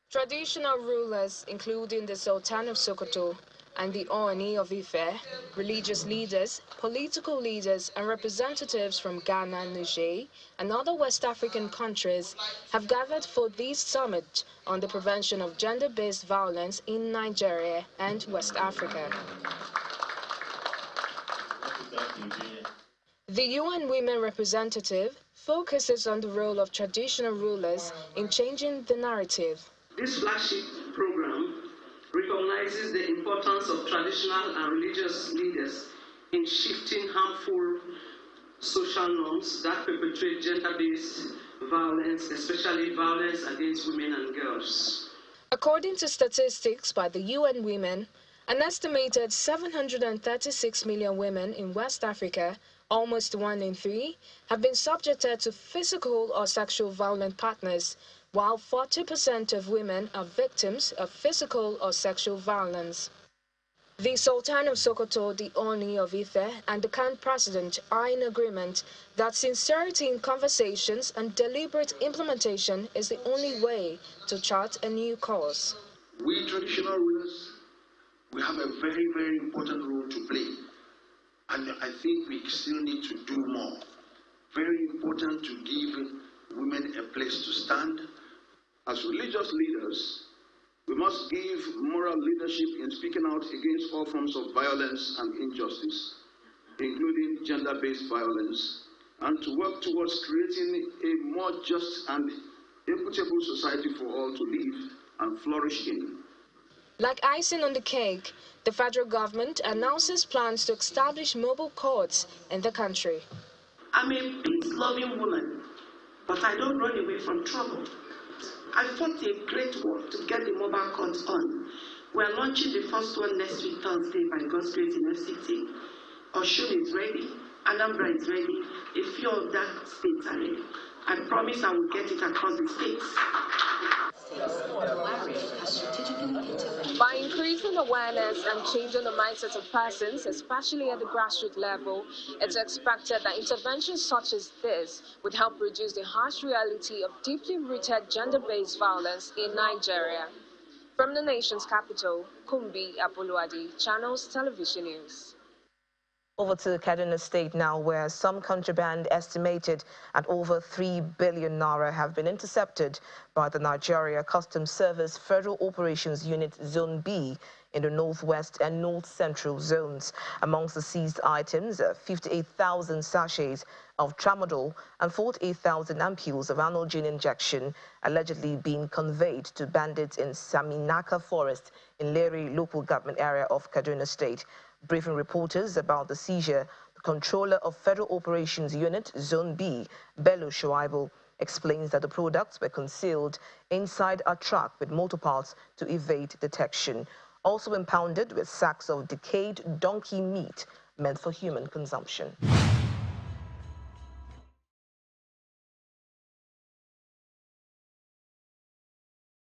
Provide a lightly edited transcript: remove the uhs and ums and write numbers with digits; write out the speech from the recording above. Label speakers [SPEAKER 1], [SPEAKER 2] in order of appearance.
[SPEAKER 1] Traditional rulers, including the Sultan of Sokoto and the Ooni of Ife, religious leaders, political leaders, and representatives from Ghana, Niger, and other West African countries have gathered for this summit on the prevention of gender-based violence in Nigeria and West Africa. The UN Women representative focuses on the role of traditional rulers in changing the narrative.
[SPEAKER 2] This flagship program recognizes the importance of traditional and religious leaders in shifting harmful social norms that perpetrate gender-based violence, especially violence against women and girls.
[SPEAKER 1] According to statistics by the UN Women, an estimated 736 million women in West Africa, almost 1 in 3, have been subjected to physical or sexual violent partners, while 40% of women are victims of physical or sexual violence. The Sultan of Sokoto, the Ooni of Ife, and the current president are in agreement that sincerity in conversations and deliberate implementation is the only way to chart a new course.
[SPEAKER 3] We traditional rulers, we have a very, very important role to play. And I think we still need to do more. Very important to give women a place to stand. As religious leaders, we must give moral leadership in speaking out against all forms of violence and injustice, including gender-based violence, and to work towards creating a more just and equitable society for all to live and flourish in.
[SPEAKER 1] Like icing on the cake, the federal government announces plans to establish mobile courts in the country.
[SPEAKER 2] I'm a peace-loving woman, but I don't run away from trouble. I fought a great war to get the mobile courts on. We are launching the first one next week, Thursday, by God's grace in FCT. Osun is ready, Anambra is ready, a few of that states are ready. I promise I will get it across the states.
[SPEAKER 1] By increasing awareness and changing the mindset of persons, especially at the grassroots level, it's expected that interventions such as this would help reduce the harsh reality of deeply rooted gender-based violence in Nigeria. From the nation's capital, Kumbi Apoluadi, Channels Television News.
[SPEAKER 4] Over to Kaduna State now, where some contraband estimated at over 3 billion naira have been intercepted by the Nigeria Customs Service Federal Operations Unit Zone B in the northwest and north central zones. Amongst the seized items, 58,000 sachets of tramadol and 48,000 ampoules of analgin injection allegedly being conveyed to bandits in Saminaka Forest in Leri local government area of Kaduna State. Briefing reporters about the seizure, the controller of Federal Operations Unit Zone B, Bello Shoaibu, explains that the products were concealed inside a truck with motor parts to evade detection. Also impounded with sacks of decayed donkey meat meant for human consumption.